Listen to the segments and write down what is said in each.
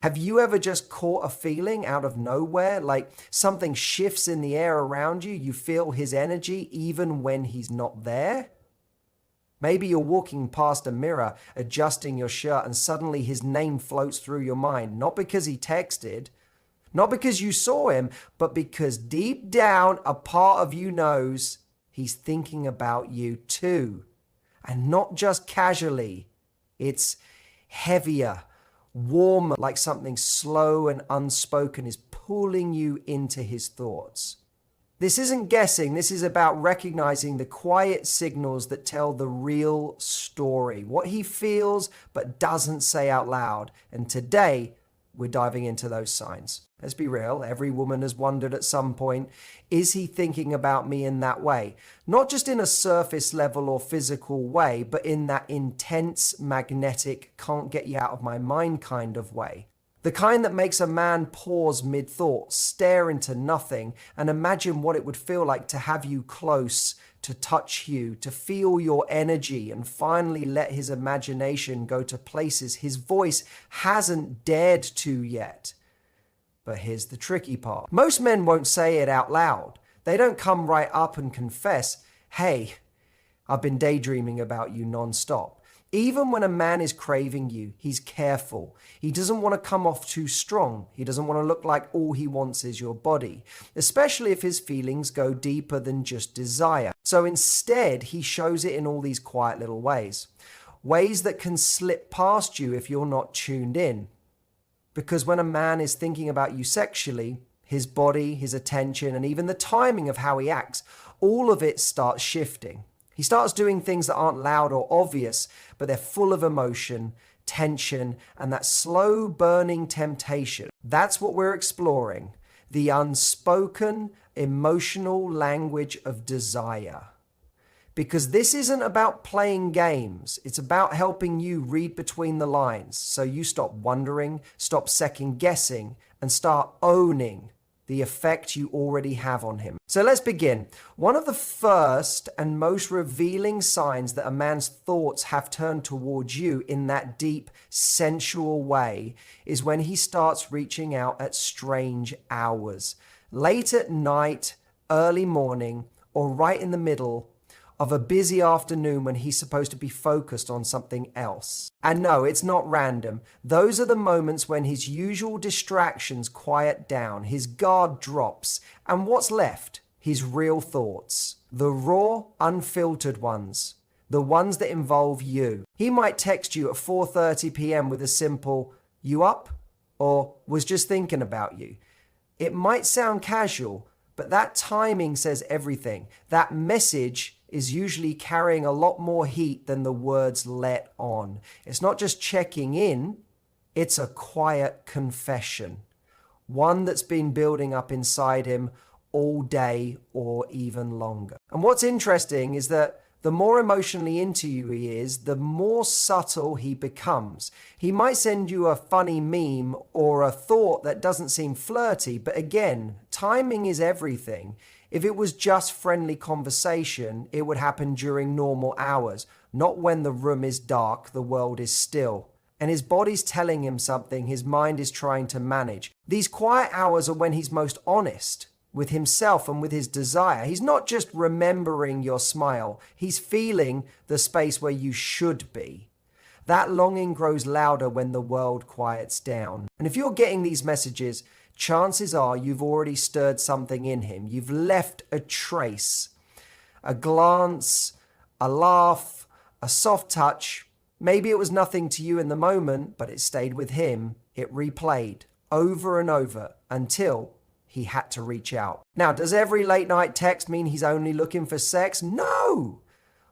Have you ever just caught a feeling out of nowhere, like something shifts in the air around you? You feel his energy even when he's not there? Maybe you're walking past a mirror, adjusting your shirt, and suddenly his name floats through your mind, not because he texted, not because you saw him, but because deep down, a part of you knows he's thinking about you too. And not just casually. It's heavier, warmer, like something slow and unspoken is pulling you into his thoughts. This isn't guessing. This is about recognizing the quiet signals that tell the real story, what he feels but doesn't say out loud. And today, we're diving into those signs. Let's be real. Every woman has wondered at some point, is he thinking about me in that way? Not just in a surface level or physical way, but in that intense, magnetic, can't get you out of my mind kind of way. The kind that makes a man pause mid-thought, stare into nothing, and imagine what it would feel like to have you close, to touch you, to feel your energy, and finally let his imagination go to places his voice hasn't dared to yet. But here's the tricky part. Most men won't say it out loud. They don't come right up and confess, hey, I've been daydreaming about you non-stop. Even when a man is craving you, he's careful. He doesn't want to come off too strong. He doesn't want to look like all he wants is your body, especially if his feelings go deeper than just desire. So instead, he shows it in all these quiet little ways. Ways that can slip past you if you're not tuned in. Because when a man is thinking about you sexually, his body, his attention, and even the timing of how he acts, all of it starts shifting. He starts doing things that aren't loud or obvious, but they're full of emotion, tension, and that slow burning temptation. That's what we're exploring. The unspoken emotional language of desire. Because this isn't about playing games. It's about helping you read between the lines. So you stop wondering, stop second guessing, and start owning the effect you already have on him. So let's begin. One of the first and most revealing signs that a man's thoughts have turned towards you in that deep, sensual way is when he starts reaching out at strange hours. Late at night, early morning, or right in the middle of a busy afternoon when he's supposed to be focused on something else. And no, it's not random. Those are the moments when his usual distractions quiet down, his guard drops, and what's left? His real thoughts. The raw, unfiltered ones. The ones that involve you. He might text you at 4:30 p.m. with a simple, "You up?" or "Was just thinking about you." It might sound casual, but that timing says everything. That message is usually carrying a lot more heat than the words let on. It's not just checking in, it's a quiet confession. One that's been building up inside him all day or even longer. And what's interesting is that the more emotionally into you he is, the more subtle he becomes. He might send you a funny meme or a thought that doesn't seem flirty, but again, timing is everything. If it was just friendly conversation, it would happen during normal hours, not when the room is dark, the world is still. And his body's telling him something his mind is trying to manage. These quiet hours are when he's most honest with himself and with his desire. He's not just remembering your smile. He's feeling the space where you should be. That longing grows louder when the world quiets down. And if you're getting these messages, chances are you've already stirred something in him. You've left a trace, a glance, a laugh, a soft touch. Maybe it was nothing to you in the moment, but it stayed with him. It replayed over and over until he had to reach out. Now, does every late night text mean he's only looking for sex? No!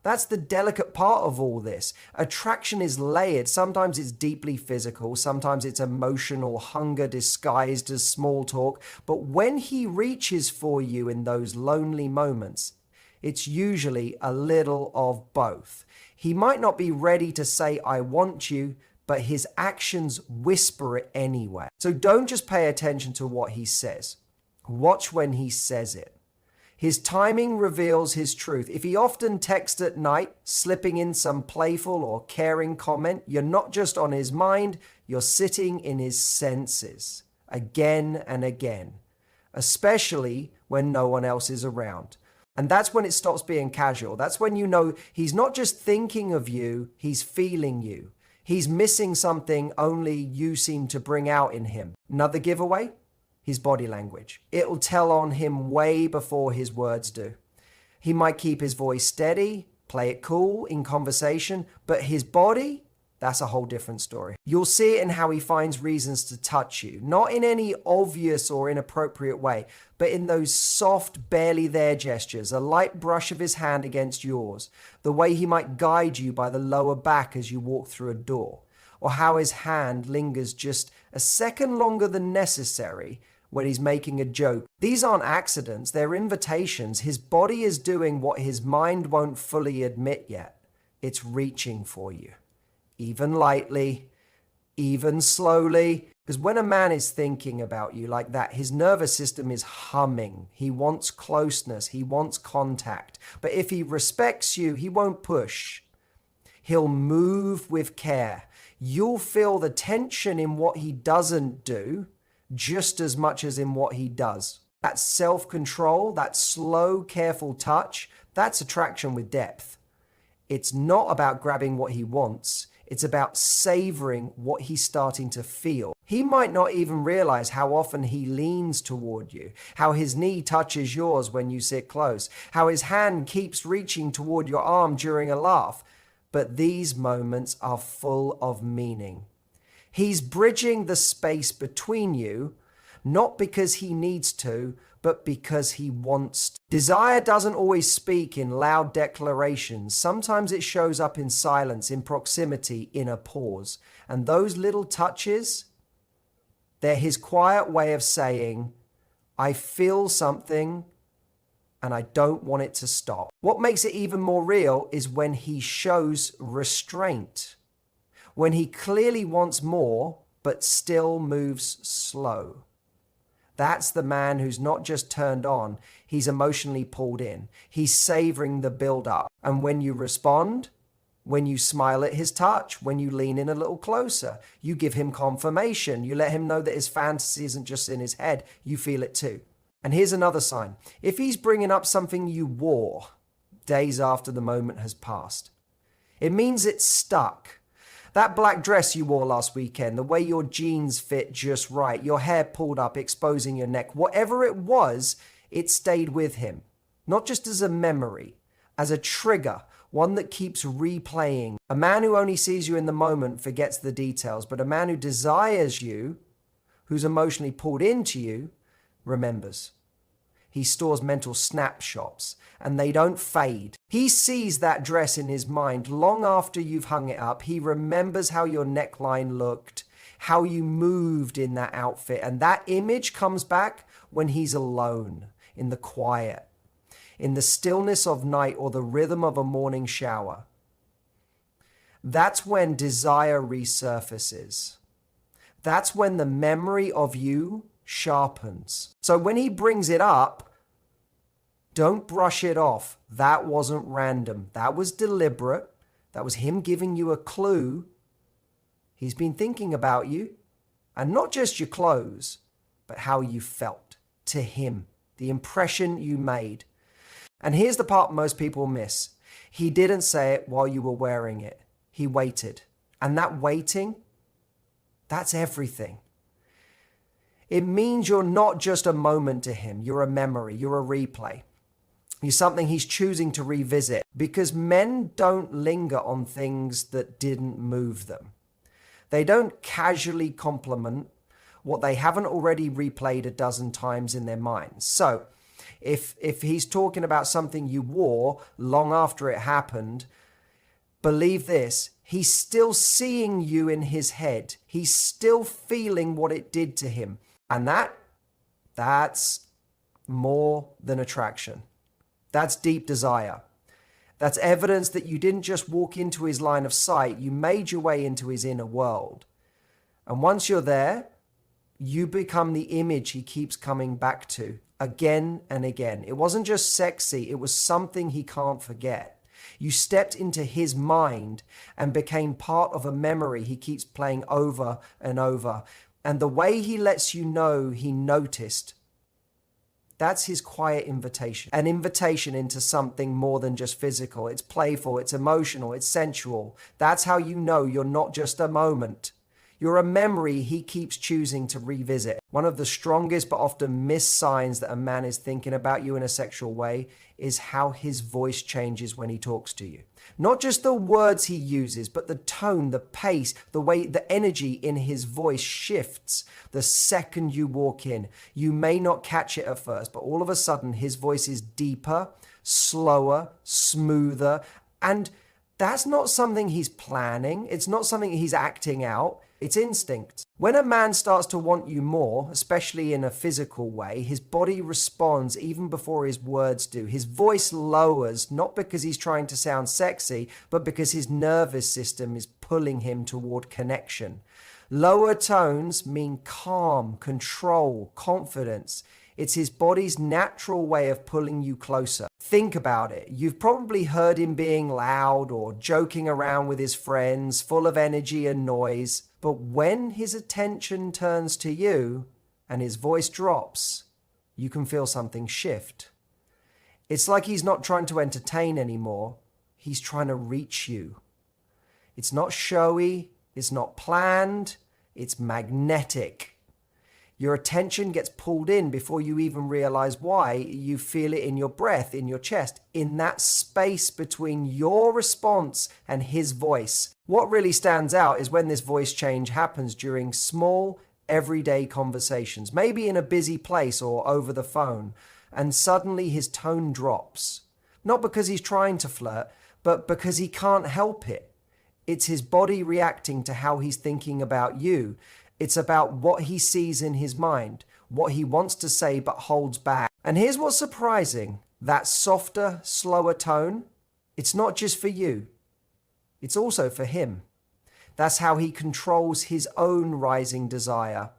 That's the delicate part of all this. Attraction is layered. Sometimes it's deeply physical. Sometimes it's emotional hunger disguised as small talk. But when he reaches for you in those lonely moments, it's usually a little of both. He might not be ready to say, "I want you," but his actions whisper it anyway. So don't just pay attention to what he says. Watch when he says it. His timing reveals his truth. If he often texts at night, slipping in some playful or caring comment, you're not just on his mind, you're sitting in his senses again and again, especially when no one else is around. And that's when it stops being casual. That's when you know he's not just thinking of you, he's feeling you. He's missing something only you seem to bring out in him. Another giveaway? His body language. It'll tell on him way before his words do. He might keep his voice steady, play it cool in conversation, but his body, that's a whole different story. You'll see it in how he finds reasons to touch you, not in any obvious or inappropriate way, but in those soft, barely there gestures, a light brush of his hand against yours, the way he might guide you by the lower back as you walk through a door, or how his hand lingers just a second longer than necessary when he's making a joke. These aren't accidents, they're invitations. His body is doing what his mind won't fully admit yet. It's reaching for you. Even lightly, even slowly. Because when a man is thinking about you like that, his nervous system is humming. He wants closeness, he wants contact. But if he respects you, he won't push. He'll move with care. You'll feel the tension in what he doesn't do just as much as in what he does. That self-control, that slow, careful touch, that's attraction with depth. It's not about grabbing what he wants. It's about savoring what he's starting to feel. He might not even realize how often he leans toward you, how his knee touches yours when you sit close, how his hand keeps reaching toward your arm during a laugh. But these moments are full of meaning. He's bridging the space between you, not because he needs to, but because he wants to. Desire doesn't always speak in loud declarations. Sometimes it shows up in silence, in proximity, in a pause. And those little touches, they're his quiet way of saying, I feel something and I don't want it to stop. What makes it even more real is when he shows restraint. When he clearly wants more, but still moves slow. That's the man who's not just turned on, he's emotionally pulled in. He's savoring the build-up. And when you respond, when you smile at his touch, when you lean in a little closer, you give him confirmation. You let him know that his fantasy isn't just in his head, you feel it too. And here's another sign. If he's bringing up something you wore days after the moment has passed, it means it's stuck. That black dress you wore last weekend, the way your jeans fit just right, your hair pulled up, exposing your neck, whatever it was, it stayed with him. Not just as a memory, as a trigger, one that keeps replaying. A man who only sees you in the moment forgets the details, but a man who desires you, who's emotionally pulled into you, remembers. He stores mental snapshots, and they don't fade. He sees that dress in his mind long after you've hung it up. He remembers how your neckline looked, how you moved in that outfit, and that image comes back when he's alone, in the quiet, in the stillness of night or the rhythm of a morning shower. That's when desire resurfaces. That's when the memory of you sharpens. So when he brings it up, don't brush it off. That wasn't random. That was deliberate. That was him giving you a clue. He's been thinking about you, and not just your clothes, but how you felt to him, the impression you made. And here's the part most people miss. He didn't say it while you were wearing it. He waited. And that waiting, that's everything. It means you're not just a moment to him. You're a memory. You're a replay. You're something he's choosing to revisit, because men don't linger on things that didn't move them. They don't casually compliment what they haven't already replayed a dozen times in their minds. So if he's talking about something you wore long after it happened, believe this, he's still seeing you in his head. He's still feeling what it did to him. And that's more than attraction. That's deep desire. That's evidence that you didn't just walk into his line of sight, you made your way into his inner world. And once you're there, you become the image he keeps coming back to again and again. It wasn't just sexy, it was something he can't forget. You stepped into his mind and became part of a memory he keeps playing over and over. And the way he lets you know he noticed, that's his quiet invitation. An invitation into something more than just physical. It's playful, it's emotional, it's sensual. That's how you know you're not just a moment. You're a memory he keeps choosing to revisit. One of the strongest but often missed signs that a man is thinking about you in a sexual way is how his voice changes when he talks to you. Not just the words he uses, but the tone, the pace, the way the energy in his voice shifts the second you walk in. You may not catch it at first, but all of a sudden his voice is deeper, slower, smoother, and that's not something he's planning. It's not something he's acting out. It's instinct. When a man starts to want you more, especially in a physical way, his body responds even before his words do. His voice lowers, not because he's trying to sound sexy, but because his nervous system is pulling him toward connection. Lower tones mean calm, control, confidence. It's his body's natural way of pulling you closer. Think about it. You've probably heard him being loud or joking around with his friends, full of energy and noise. But when his attention turns to you and his voice drops, you can feel something shift. It's like he's not trying to entertain anymore. He's trying to reach you. It's not showy. It's not planned. It's magnetic. Your attention gets pulled in before you even realize why. You feel it in your breath, in your chest, in that space between your response and his voice. What really stands out is when this voice change happens during small, everyday conversations, maybe in a busy place or over the phone, and suddenly his tone drops. Not because he's trying to flirt, but because he can't help it. It's his body reacting to how he's thinking about you. It's about what he sees in his mind, what he wants to say but holds back. And here's what's surprising. That softer, slower tone, it's not just for you. It's also for him. That's how he controls his own rising desire.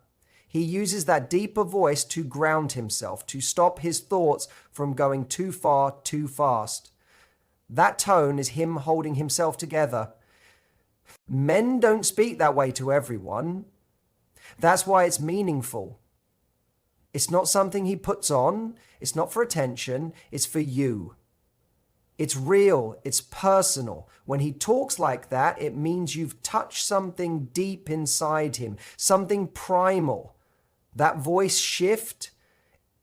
He uses that deeper voice to ground himself, to stop his thoughts from going too far, too fast. That tone is him holding himself together. Men don't speak that way to everyone. That's why it's meaningful. It's not something he puts on. It's not for attention. It's for you. It's real. It's personal. When he talks like that, it means you've touched something deep inside him, something primal. That voice shift,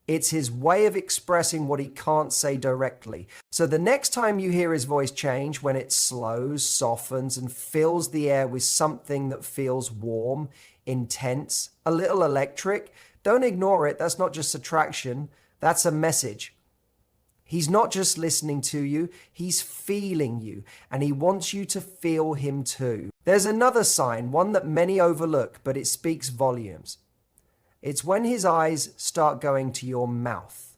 it's his way of expressing what he can't say directly. So the next time you hear his voice change, when it slows, softens, and fills the air with something that feels warm, intense, a little electric, don't ignore it. That's not just attraction. That's a message. He's not just listening to you, he's feeling you, and he wants you to feel him too. There's another sign, one that many overlook, but it speaks volumes. It's when his eyes start going to your mouth.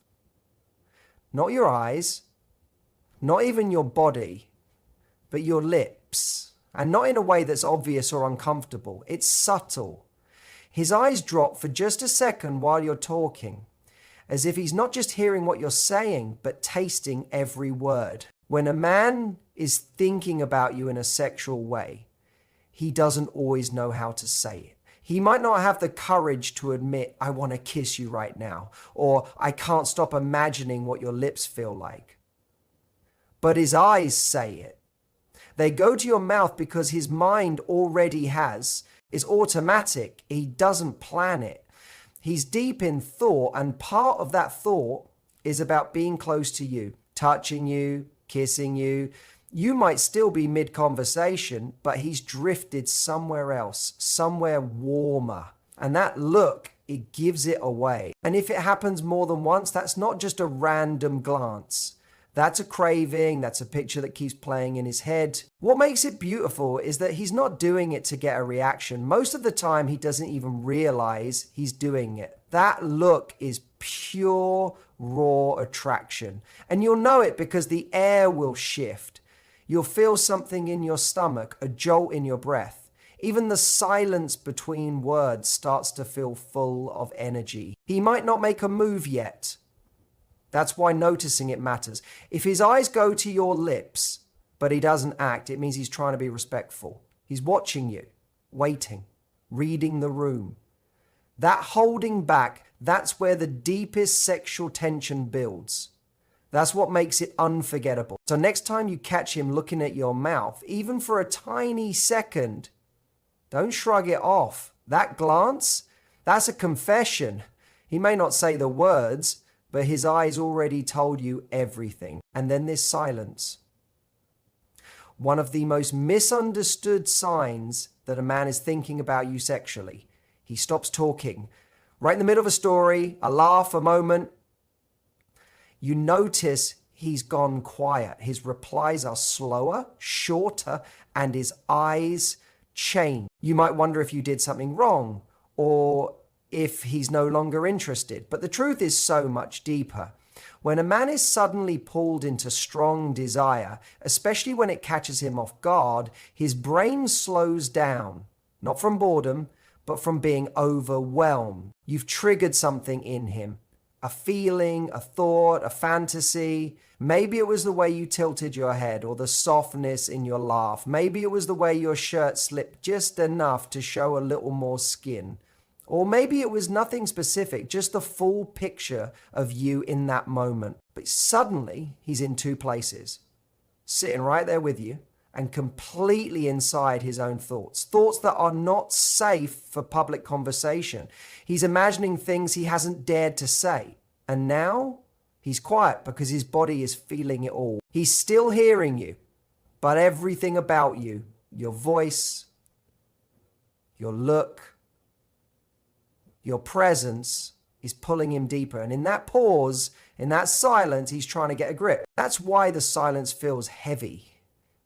Not your eyes, not even your body, but your lips. And not in a way that's obvious or uncomfortable. It's subtle. His eyes drop for just a second while you're talking, as if he's not just hearing what you're saying, but tasting every word. When a man is thinking about you in a sexual way, he doesn't always know how to say it. He might not have the courage to admit, I want to kiss you right now, or I can't stop imagining what your lips feel like. But his eyes say it. They go to your mouth because his mind already has. It's automatic. He doesn't plan it. He's deep in thought, and part of that thought is about being close to you, touching you, kissing you. You might still be mid-conversation, but he's drifted somewhere else, somewhere warmer. And that look, it gives it away. And if it happens more than once, that's not just a random glance. That's a craving, that's a picture that keeps playing in his head. What makes it beautiful is that he's not doing it to get a reaction. Most of the time, he doesn't even realize he's doing it. That look is pure, raw attraction. And you'll know it because the air will shift. You'll feel something in your stomach, a jolt in your breath. Even the silence between words starts to feel full of energy. He might not make a move yet, That's why noticing it matters. If his eyes go to your lips, but he doesn't act, it means he's trying to be respectful. He's watching you, waiting, reading the room. That holding back, that's where the deepest sexual tension builds. That's what makes it unforgettable. So next time you catch him looking at your mouth, even for a tiny second, don't shrug it off. That glance, that's a confession. He may not say the words, but his eyes already told you everything. And then there's silence. One of the most misunderstood signs that a man is thinking about you sexually. He stops talking. Right in the middle of a story, a laugh, a moment, you notice he's gone quiet. His replies are slower, shorter, and his eyes change. You might wonder if you did something wrong or if he's no longer interested. But the truth is so much deeper. When a man is suddenly pulled into strong desire, especially when it catches him off guard, his brain slows down, not from boredom, but from being overwhelmed. You've triggered something in him. A feeling, a thought, a fantasy. Maybe it was the way you tilted your head or the softness in your laugh. Maybe it was the way your shirt slipped just enough to show a little more skin. Or maybe it was nothing specific, just the full picture of you in that moment. But suddenly he's in two places, sitting right there with you and completely inside his own thoughts. Thoughts that are not safe for public conversation. He's imagining things he hasn't dared to say. And now he's quiet because his body is feeling it all. He's still hearing you, but everything about you, your voice, your look, your presence is pulling him deeper. And in that pause, in that silence, he's trying to get a grip. That's why the silence feels heavy.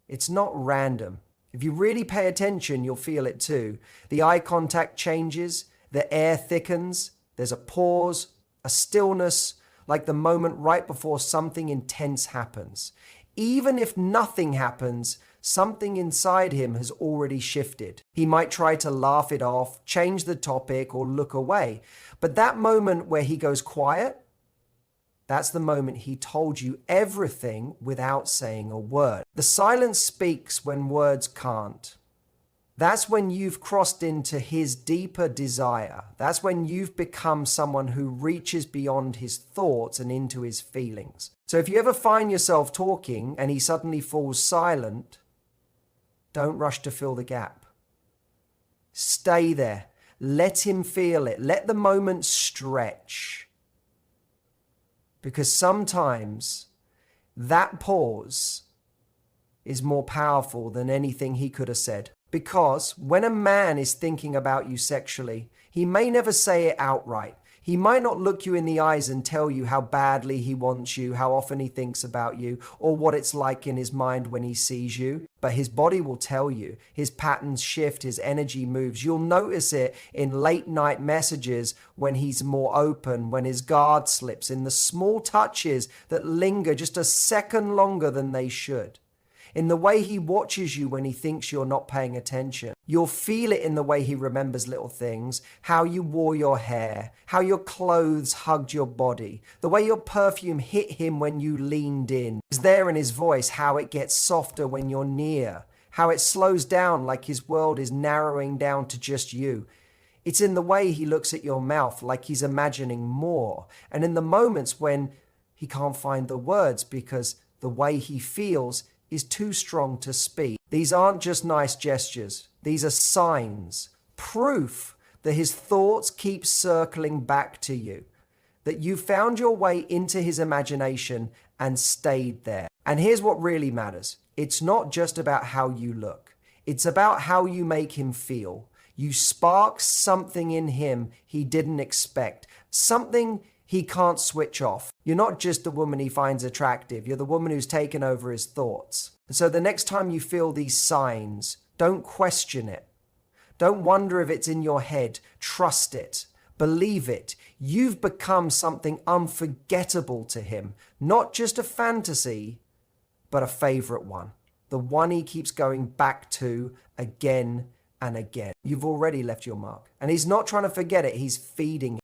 It's not random. If you really pay attention, you'll feel it too. The eye contact changes, the air thickens, there's a pause, a stillness, like the moment right before something intense happens. Even if nothing happens, something inside him has already shifted. He might try to laugh it off, change the topic, or look away. But that moment where he goes quiet, that's the moment he told you everything without saying a word. The silence speaks when words can't. That's when you've crossed into his deeper desire. That's when you've become someone who reaches beyond his thoughts and into his feelings. So if you ever find yourself talking and he suddenly falls silent, don't rush to fill the gap. Stay there. Let him feel it. Let the moment stretch. Because sometimes that pause is more powerful than anything he could have said. Because when a man is thinking about you sexually, he may never say it outright. He might not look you in the eyes and tell you how badly he wants you, how often he thinks about you, or what it's like in his mind when he sees you. But his body will tell you. His patterns shift, his energy moves. You'll notice it in late night messages when he's more open, when his guard slips, in the small touches that linger just a second longer than they should. In the way he watches you when he thinks you're not paying attention. You'll feel it in the way he remembers little things, how you wore your hair, how your clothes hugged your body, the way your perfume hit him when you leaned in. It's there in his voice, how it gets softer when you're near, how it slows down like his world is narrowing down to just you. It's in the way he looks at your mouth like he's imagining more, and in the moments when he can't find the words because the way he feels is too strong to speak. These aren't just nice gestures. These are signs, proof that his thoughts keep circling back to you, that you found your way into his imagination and stayed there. And here's what really matters. It's not just about how you look. It's about how you make him feel. You spark something in him he didn't expect, something he can't switch off. You're not just the woman he finds attractive. You're the woman who's taken over his thoughts. And so the next time you feel these signs, don't question it. Don't wonder if it's in your head. Trust it. Believe it. You've become something unforgettable to him. Not just a fantasy, but a favorite one. The one he keeps going back to again and again. You've already left your mark. And he's not trying to forget it. He's feeding it.